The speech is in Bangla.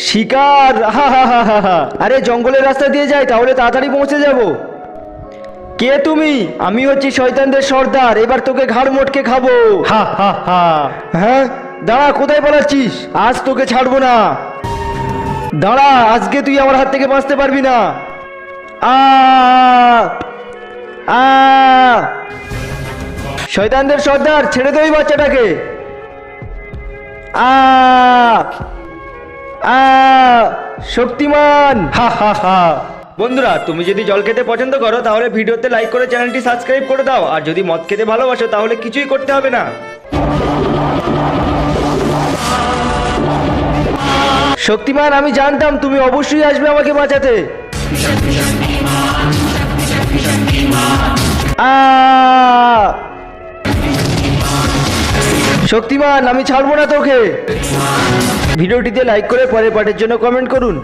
শিকার, হা হা হা হা হা। আরে জঙ্গলের রাস্তা দিয়ে যাই, তাহলে তাড়াতাড়ি পৌঁছে যাব। কে তুমি? আমি হচ্ছি শয়তানদের সর্দার, এবার তোকে ঘাড় মোটকে খাবো। হা হা হা। হ্যাঁ, দাঁড়া, কোথায় পালাচ্ছিস? আজ তোকে ছাড়বো না। দাঁড়া, আজকে তুই আমার হাত থেকে বাঁচতে পারবি না। আ আ শয়তানদের সর্দার, ছেড়ে দে ওই বাচ্চাটাকে। আ আ শক্তিমান, হা হা হা। বন্ধুরা, তুমি যদি জল খেতে পছন্দ করো তাহলে ভিডিওতে লাইক করে চ্যানেলটি সাবস্ক্রাইব করে দাও, আর যদি মদ খেতে ভালোবাসো তাহলে কিছুই করতে হবে না। শক্তিমান, আমি জানতাম তুমি অবশ্যই আসবে আমাকে বাঁচাতে। আ শক্তিমান, আমি ছাড়বো না তোকে। ভিডিওটিতে লাইক করে পরের পার্টের জন্য কমেন্ট করুন।